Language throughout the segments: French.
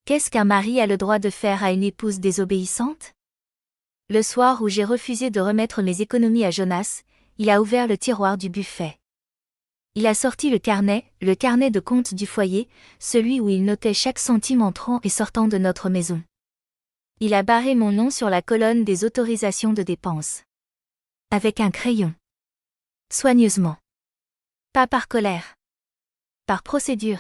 Qu'est-ce qu'un mari a le droit de faire à une épouse désobéissante? Le soir où j'ai refusé de remettre mes économies à Jonas, il a ouvert le tiroir du buffet. Il a sorti le carnet de compte du foyer, celui où il notait chaque centime entrant et sortant de notre maison. Il a barré mon nom sur la colonne des autorisations de dépenses. Avec un crayon. Soigneusement. Pas par colère. Par procédure.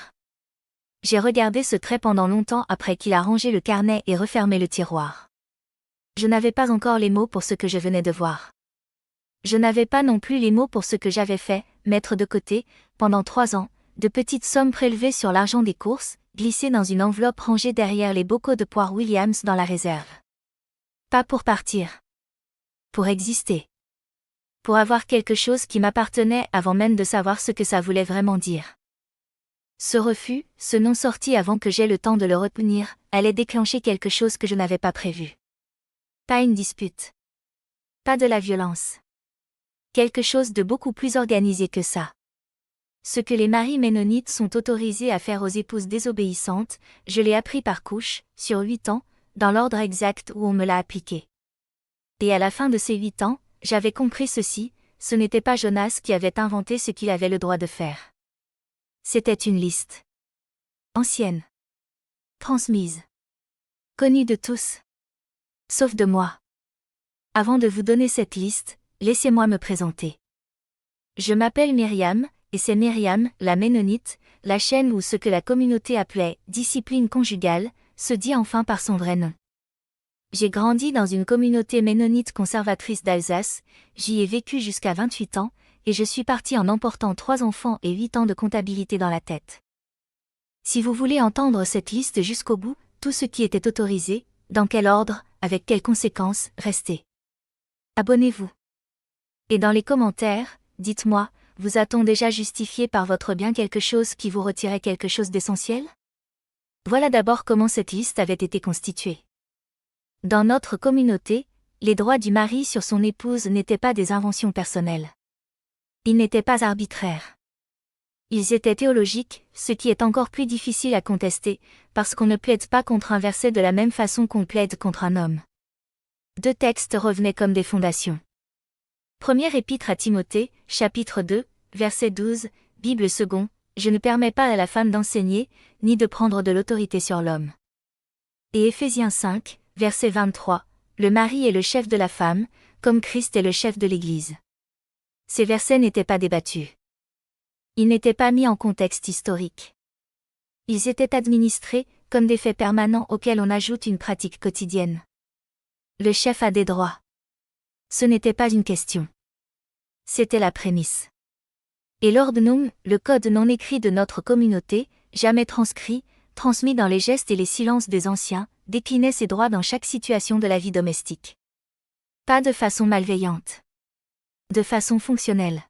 J'ai regardé ce trait pendant longtemps après qu'il a rangé le carnet et refermé le tiroir. Je n'avais pas encore les mots pour ce que je venais de voir. Je n'avais pas non plus les mots pour ce que j'avais fait, mettre de côté, pendant 3 ans, de petites sommes prélevées sur l'argent des courses, glissées dans une enveloppe rangée derrière les bocaux de poire Williams dans la réserve. Pas pour partir. Pour exister. Pour avoir quelque chose qui m'appartenait avant même de savoir ce que ça voulait vraiment dire. Ce refus, ce non sorti avant que j'aie le temps de le retenir, allait déclencher quelque chose que je n'avais pas prévu. Pas une dispute. Pas de la violence. Quelque chose de beaucoup plus organisé que ça. Ce que les maris ménonites sont autorisés à faire aux épouses désobéissantes, je l'ai appris par couche, sur 8 ans, dans l'ordre exact où on me l'a appliqué. Et à la fin de ces 8 ans, j'avais compris ceci, ce n'était pas Jonas qui avait inventé ce qu'il avait le droit de faire. C'était une liste. Ancienne. Transmise. Connue de tous. Sauf de moi. Avant de vous donner cette liste, laissez-moi me présenter. Je m'appelle Myriam, et c'est Myriam, la Ménonite, la chaîne où ce que la communauté appelait « discipline conjugale » se dit enfin par son vrai nom. J'ai grandi dans une communauté ménonite conservatrice d'Alsace, j'y ai vécu jusqu'à 28 ans, et je suis partie en emportant 3 enfants et 8 ans de comptabilité dans la tête. Si vous voulez entendre cette liste jusqu'au bout, tout ce qui était autorisé, dans quel ordre, avec quelles conséquences, restez. Abonnez-vous. Et dans les commentaires, dites-moi, vous a-t-on déjà justifié par votre bien quelque chose qui vous retirait quelque chose d'essentiel? Voilà d'abord comment cette liste avait été constituée. Dans notre communauté, les droits du mari sur son épouse n'étaient pas des inventions personnelles. Ils n'étaient pas arbitraires. Ils étaient théologiques, ce qui est encore plus difficile à contester, parce qu'on ne plaide pas contre un verset de la même façon qu'on plaide contre un homme. 2 textes revenaient comme des fondations. Première épître à Timothée, chapitre 2, verset 12, Bible second, je ne permets pas à la femme d'enseigner, ni de prendre de l'autorité sur l'homme. Et Éphésiens 5, verset 23, le mari est le chef de la femme, comme Christ est le chef de l'Église. Ces versets n'étaient pas débattus. Ils n'étaient pas mis en contexte historique. Ils étaient administrés, comme des faits permanents auxquels on ajoute une pratique quotidienne. Le chef a des droits. Ce n'était pas une question. C'était la prémisse. Et l'ordnung, le code non écrit de notre communauté, jamais transcrit, transmis dans les gestes et les silences des anciens, déclinait ses droits dans chaque situation de la vie domestique. Pas de façon malveillante. De façon fonctionnelle.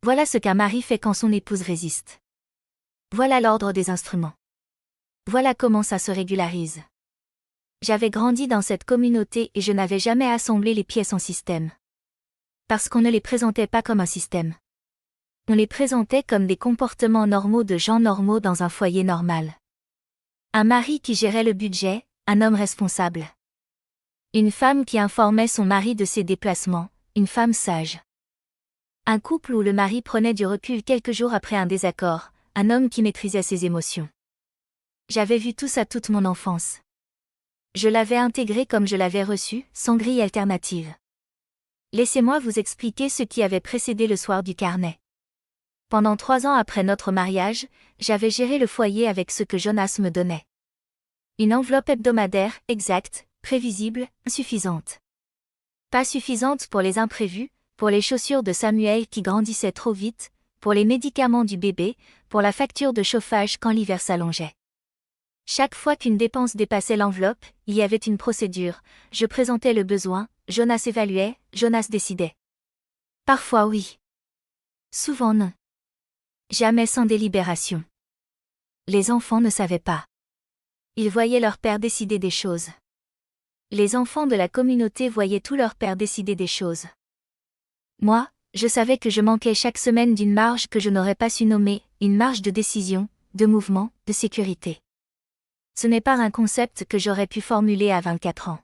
Voilà ce qu'un mari fait quand son épouse résiste. Voilà l'ordre des instruments. Voilà comment ça se régularise. J'avais grandi dans cette communauté et je n'avais jamais assemblé les pièces en système. Parce qu'on ne les présentait pas comme un système. On les présentait comme des comportements normaux de gens normaux dans un foyer normal. Un mari qui gérait le budget, un homme responsable. Une femme qui informait son mari de ses déplacements, une femme sage. Un couple où le mari prenait du recul quelques jours après un désaccord, un homme qui maîtrisait ses émotions. J'avais vu tout ça toute mon enfance. Je l'avais intégré comme je l'avais reçu, sans grille alternative. Laissez-moi vous expliquer ce qui avait précédé le soir du carnet. Pendant 3 ans après notre mariage, j'avais géré le foyer avec ce que Jonas me donnait. Une enveloppe hebdomadaire, exacte, prévisible, suffisante. Pas suffisante pour les imprévus, pour les chaussures de Samuel qui grandissaient trop vite, pour les médicaments du bébé, pour la facture de chauffage quand l'hiver s'allongeait. Chaque fois qu'une dépense dépassait l'enveloppe, il y avait une procédure, je présentais le besoin, Jonas évaluait, Jonas décidait. Parfois oui. Souvent non. Jamais sans délibération. Les enfants ne savaient pas. Ils voyaient leur père décider des choses. Les enfants de la communauté voyaient tout leur père décider des choses. Moi, je savais que je manquais chaque semaine d'une marge que je n'aurais pas su nommer, une marge de décision, de mouvement, de sécurité. Ce n'est pas un concept que j'aurais pu formuler à 24 ans.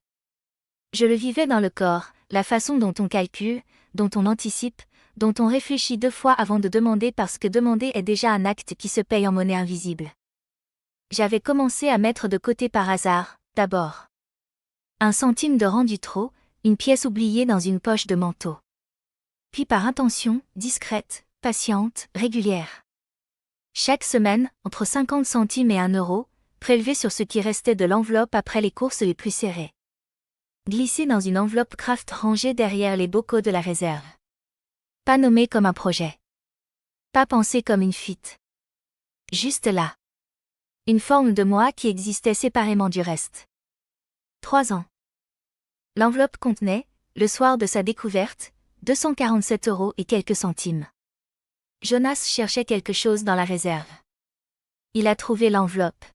Je le vivais dans le corps, la façon dont on calcule, dont on anticipe, dont on réfléchit 2 fois avant de demander parce que demander est déjà un acte qui se paye en monnaie invisible. J'avais commencé à mettre de côté par hasard, d'abord. 1 centime de rendu trop, une pièce oubliée dans une poche de manteau. Puis par intention, discrète, patiente, régulière. Chaque semaine, entre 50 centimes et 1 euro, prélevé sur ce qui restait de l'enveloppe après les courses les plus serrées. Glissé dans une enveloppe craft rangée derrière les bocaux de la réserve. Pas nommé comme un projet. Pas pensé comme une fuite. Juste là. Une forme de moi qui existait séparément du reste. 3 ans. L'enveloppe contenait, le soir de sa découverte, 247 euros et quelques centimes. Jonas cherchait quelque chose dans la réserve. Il a trouvé l'enveloppe.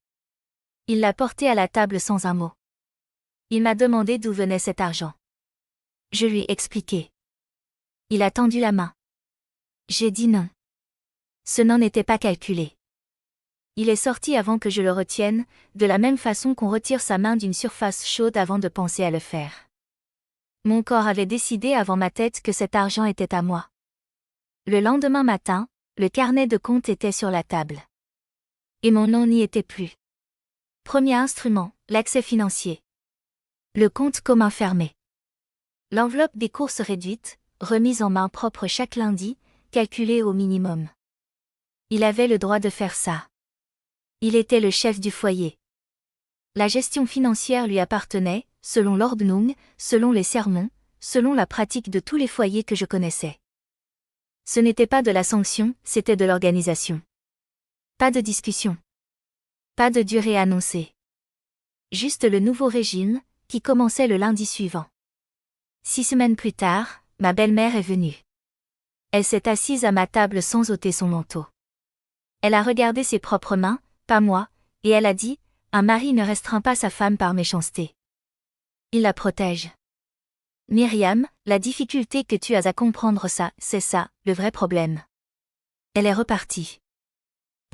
Il l'a portée à la table sans un mot. Il m'a demandé d'où venait cet argent. Je lui ai expliqué. Il a tendu la main. J'ai dit non. Ce n'en était pas calculé. Il est sorti avant que je le retienne, de la même façon qu'on retire sa main d'une surface chaude avant de penser à le faire. Mon corps avait décidé avant ma tête que cet argent était à moi. Le lendemain matin, le carnet de compte était sur la table. Et mon nom n'y était plus. Premier instrument, l'accès financier. Le compte commun fermé. L'enveloppe des courses réduites, remise en main propre chaque lundi, calculée au minimum. Il avait le droit de faire ça. Il était le chef du foyer. La gestion financière lui appartenait, selon l'ordnung, selon les sermons, selon la pratique de tous les foyers que je connaissais. Ce n'était pas de la sanction, c'était de l'organisation. Pas de discussion. Pas de durée annoncée. Juste le nouveau régime, qui commençait le lundi suivant. 6 semaines plus tard, ma belle-mère est venue. Elle s'est assise à ma table sans ôter son manteau. Elle a regardé ses propres mains, pas moi, et elle a dit, un mari ne restreint pas sa femme par méchanceté. Il la protège. Myriam, la difficulté que tu as à comprendre ça, c'est ça, le vrai problème. Elle est repartie.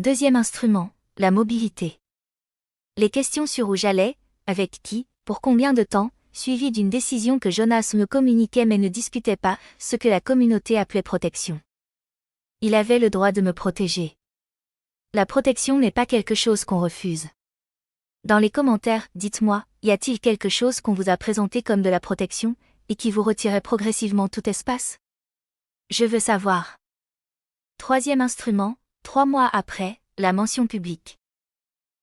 Deuxième instrument, la mobilité. Les questions sur où j'allais, avec qui, pour combien de temps, suivies d'une décision que Jonas me communiquait mais ne discutait pas, ce que la communauté appelait protection. Il avait le droit de me protéger. La protection n'est pas quelque chose qu'on refuse. Dans les commentaires, dites-moi, y a-t-il quelque chose qu'on vous a présenté comme de la protection, et qui vous retirait progressivement tout espace? Je veux savoir. Troisième instrument, 3 mois après, la mention publique.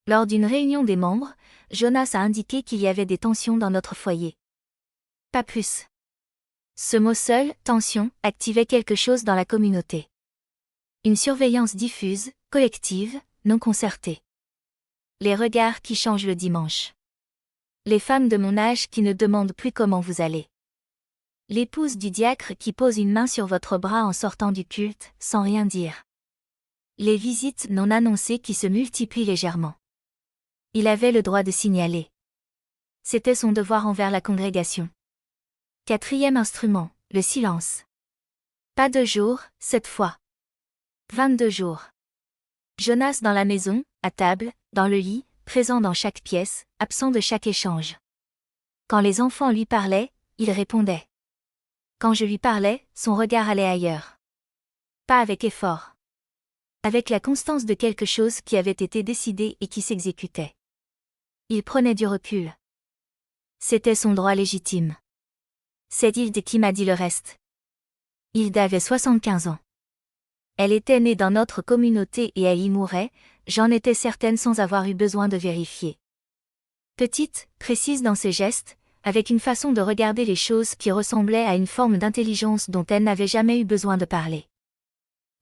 Lors d'une réunion des membres, Jonas a indiqué qu'il y avait des tensions dans notre foyer. Pas plus. Ce mot seul, tension, activait quelque chose dans la communauté. Une surveillance diffuse, collective, non concertée. Les regards qui changent le dimanche. Les femmes de mon âge qui ne demandent plus comment vous allez. L'épouse du diacre qui pose une main sur votre bras en sortant du culte, sans rien dire. Les visites non annoncées qui se multiplient légèrement. Il avait le droit de signaler. C'était son devoir envers la congrégation. Quatrième instrument, le silence. Pas 2 jours, 7 fois. 22 jours. Jonas dans la maison, à table, dans le lit, présent dans chaque pièce, absent de chaque échange. Quand les enfants lui parlaient, il répondait. Quand je lui parlais, son regard allait ailleurs. Pas avec effort. Avec la constance de quelque chose qui avait été décidé et qui s'exécutait. Il prenait du recul. C'était son droit légitime. C'est Hilde qui m'a dit le reste. Hilde avait 75 ans. Elle était née dans notre communauté et elle y mourait, j'en étais certaine sans avoir eu besoin de vérifier. Petite, précise dans ses gestes, avec une façon de regarder les choses qui ressemblait à une forme d'intelligence dont elle n'avait jamais eu besoin de parler.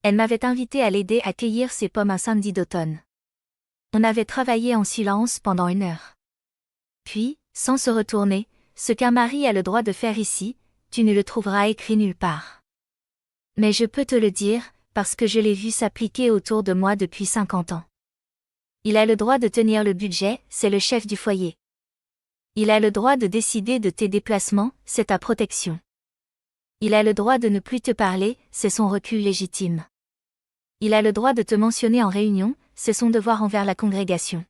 Elle m'avait invité à l'aider à cueillir ses pommes un samedi d'automne. On avait travaillé en silence pendant 1 heure. Puis, sans se retourner, ce qu'un mari a le droit de faire ici, tu ne le trouveras écrit nulle part. Mais je peux te le dire, parce que je l'ai vu s'appliquer autour de moi depuis 50 ans. Il a le droit de tenir le budget, c'est le chef du foyer. Il a le droit de décider de tes déplacements, c'est ta protection. Il a le droit de ne plus te parler, c'est son recul légitime. Il a le droit de te mentionner en réunion, c'est son devoir envers la congrégation.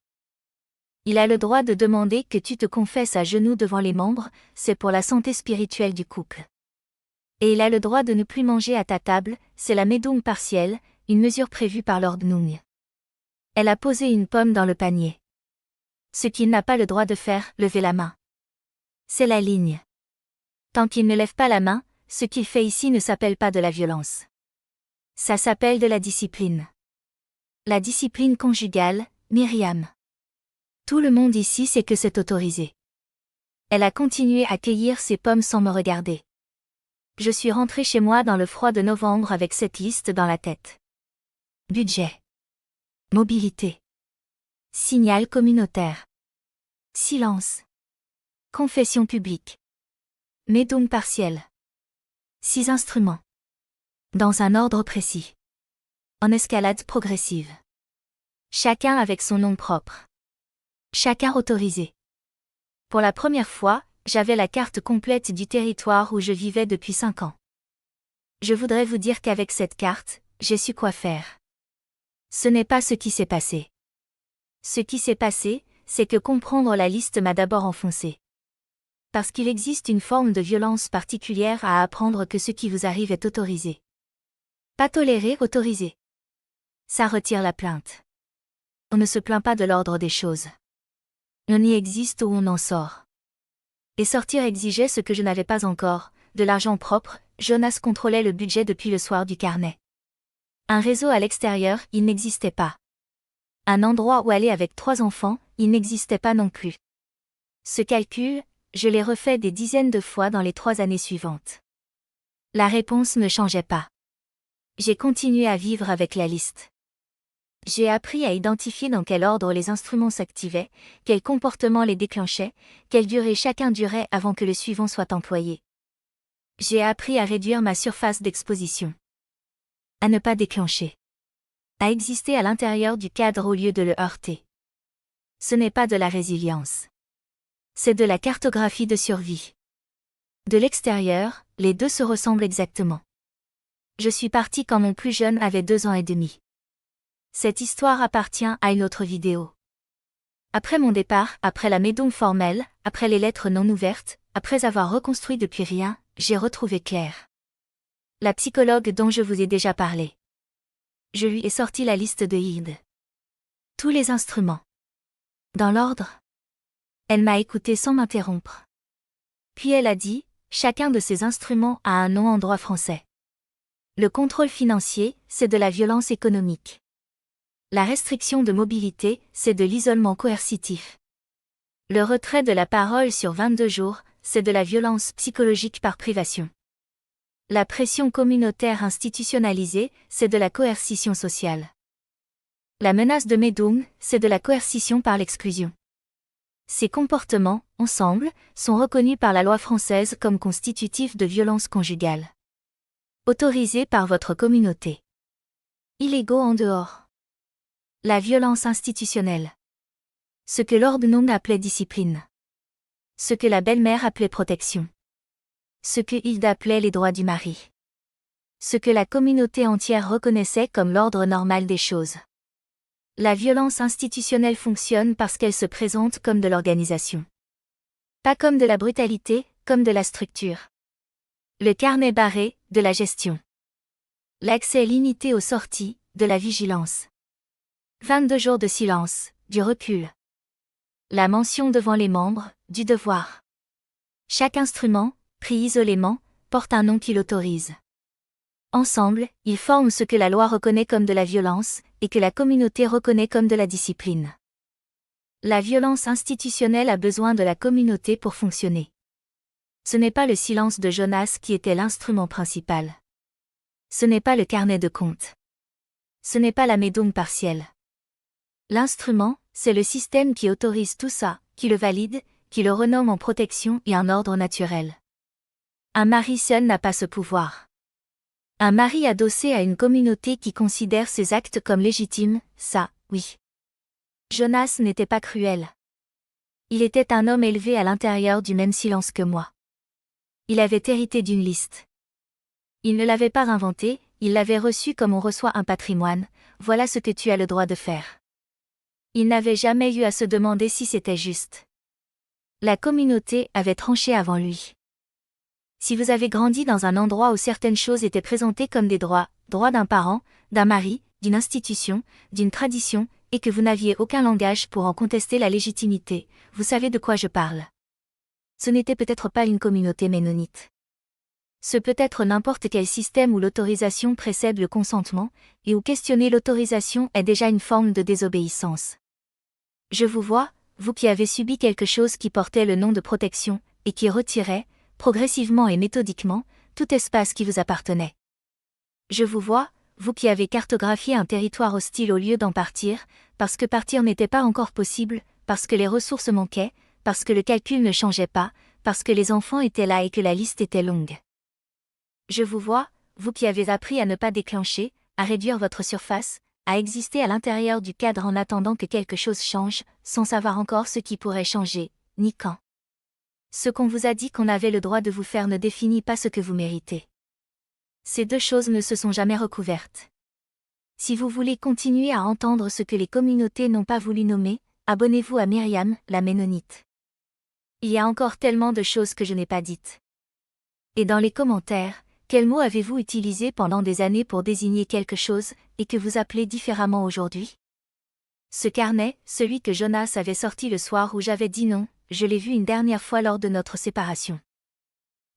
Il a le droit de demander que tu te confesses à genoux devant les membres, c'est pour la santé spirituelle du couple. Et il a le droit de ne plus manger à ta table, c'est la médoum partielle, une mesure prévue par Lord Nung. Elle a posé une pomme dans le panier. Ce qu'il n'a pas le droit de faire, lever la main. C'est la ligne. Tant qu'il ne lève pas la main, ce qu'il fait ici ne s'appelle pas de la violence. Ça s'appelle de la discipline. La discipline conjugale, Myriam. Tout le monde ici sait que c'est autorisé. Elle a continué à cueillir ses pommes sans me regarder. Je suis rentrée chez moi dans le froid de novembre avec cette liste dans la tête. Budget. Mobilité. Signal communautaire. Silence. Confession publique. Médoum partiel. 6 instruments. Dans un ordre précis. En escalade progressive. Chacun avec son nom propre. Chacun autorisé. Pour la première fois, j'avais la carte complète du territoire où je vivais depuis 5 ans. Je voudrais vous dire qu'avec cette carte, j'ai su quoi faire. Ce n'est pas ce qui s'est passé. Ce qui s'est passé, c'est que comprendre la liste m'a d'abord enfoncé. Parce qu'il existe une forme de violence particulière à apprendre que ce qui vous arrive est autorisé. Pas toléré, autorisé. Ça retire la plainte. On ne se plaint pas de l'ordre des choses. On y existe ou on en sort. Et sortir exigeait ce que je n'avais pas encore, de l'argent propre. Jonas contrôlait le budget depuis le soir du carnet. Un réseau à l'extérieur, il n'existait pas. Un endroit où aller avec 3 enfants, il n'existait pas non plus. Ce calcul, je l'ai refait des dizaines de fois dans les 3 années suivantes. La réponse ne changeait pas. J'ai continué à vivre avec la liste. J'ai appris à identifier dans quel ordre les instruments s'activaient, quel comportement les déclenchait, quelle durée chacun durait avant que le suivant soit employé. J'ai appris à réduire ma surface d'exposition. À ne pas déclencher. À exister à l'intérieur du cadre au lieu de le heurter. Ce n'est pas de la résilience. C'est de la cartographie de survie. De l'extérieur, les deux se ressemblent exactement. Je suis partie quand mon plus jeune avait 2 ans et demi. Cette histoire appartient à une autre vidéo. Après mon départ, après la médoum formelle, après les lettres non ouvertes, après avoir reconstruit depuis rien, j'ai retrouvé Claire. La psychologue dont je vous ai déjà parlé. Je lui ai sorti la liste de Hild. Tous les instruments. Dans l'ordre. Elle m'a écouté sans m'interrompre. Puis elle a dit, chacun de ces instruments a un nom en droit français. Le contrôle financier, c'est de la violence économique. La restriction de mobilité, c'est de l'isolement coercitif. Le retrait de la parole sur 22 jours, c'est de la violence psychologique par privation. La pression communautaire institutionnalisée, c'est de la coercition sociale. La menace de médoum, c'est de la coercition par l'exclusion. Ces comportements, ensemble, sont reconnus par la loi française comme constitutifs de violence conjugale. Autorisés par votre communauté. Illégaux en dehors. La violence institutionnelle. Ce que Lord Nung appelait discipline. Ce que la belle-mère appelait protection. Ce que Hilda appelait les droits du mari. Ce que la communauté entière reconnaissait comme l'ordre normal des choses. La violence institutionnelle fonctionne parce qu'elle se présente comme de l'organisation. Pas comme de la brutalité, comme de la structure. Le carnet barré, de la gestion. L'accès limité aux sorties, de la vigilance. 22 jours de silence, du recul. La mention devant les membres, du devoir. Chaque instrument, pris isolément, porte un nom qui l'autorise. Ensemble, ils forment ce que la loi reconnaît comme de la violence, et que la communauté reconnaît comme de la discipline. La violence institutionnelle a besoin de la communauté pour fonctionner. Ce n'est pas le silence de Jonas qui était l'instrument principal. Ce n'est pas le carnet de compte. Ce n'est pas la médoum partielle. L'instrument, c'est le système qui autorise tout ça, qui le valide, qui le renomme en protection et un ordre naturel. Un mari seul n'a pas ce pouvoir. Un mari adossé à une communauté qui considère ses actes comme légitimes, ça, oui. Jonas n'était pas cruel. Il était un homme élevé à l'intérieur du même silence que moi. Il avait hérité d'une liste. Il ne l'avait pas inventée, il l'avait reçue comme on reçoit un patrimoine, voilà ce que tu as le droit de faire. Il n'avait jamais eu à se demander si c'était juste. La communauté avait tranché avant lui. Si vous avez grandi dans un endroit où certaines choses étaient présentées comme des droits d'un parent, d'un mari, d'une institution, d'une tradition, et que vous n'aviez aucun langage pour en contester la légitimité, vous savez de quoi je parle. Ce n'était peut-être pas une communauté ménonite. Ce peut être n'importe quel système où l'autorisation précède le consentement, et où questionner l'autorisation est déjà une forme de désobéissance. Je vous vois, vous qui avez subi quelque chose qui portait le nom de protection, et qui retirait, progressivement et méthodiquement, tout espace qui vous appartenait. Je vous vois, vous qui avez cartographié un territoire hostile au lieu d'en partir, parce que partir n'était pas encore possible, parce que les ressources manquaient, parce que le calcul ne changeait pas, parce que les enfants étaient là et que la liste était longue. Je vous vois, vous qui avez appris à ne pas déclencher, à réduire votre surface, à exister à l'intérieur du cadre en attendant que quelque chose change, sans savoir encore ce qui pourrait changer, ni quand. Ce qu'on vous a dit qu'on avait le droit de vous faire ne définit pas ce que vous méritez. Ces deux choses ne se sont jamais recouvertes. Si vous voulez continuer à entendre ce que les communautés n'ont pas voulu nommer, abonnez-vous à Myriam, la Ménonite. Il y a encore tellement de choses que je n'ai pas dites. Et dans les commentaires, quel mot avez-vous utilisé pendant des années pour désigner quelque chose, et que vous appelez différemment aujourd'hui? Ce carnet, celui que Jonas avait sorti le soir où j'avais dit non, je l'ai vu une dernière fois lors de notre séparation.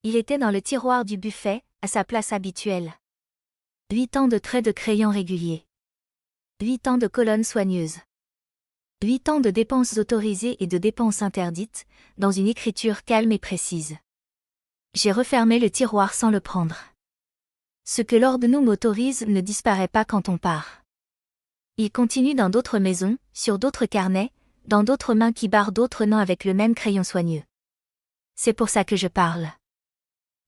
Il était dans le tiroir du buffet, à sa place habituelle. 8 ans de traits de crayon réguliers. 8 ans de colonnes soigneuses. 8 ans de dépenses autorisées et de dépenses interdites, dans une écriture calme et précise. J'ai refermé le tiroir sans le prendre. Ce que Lord nous m'autorise ne disparaît pas quand on part. Il continue dans d'autres maisons, sur d'autres carnets, dans d'autres mains qui barrent d'autres noms avec le même crayon soigneux. C'est pour ça que je parle.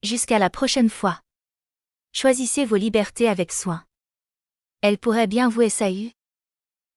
Jusqu'à la prochaine fois. Choisissez vos libertés avec soin. Elles pourraient bien vous SAU,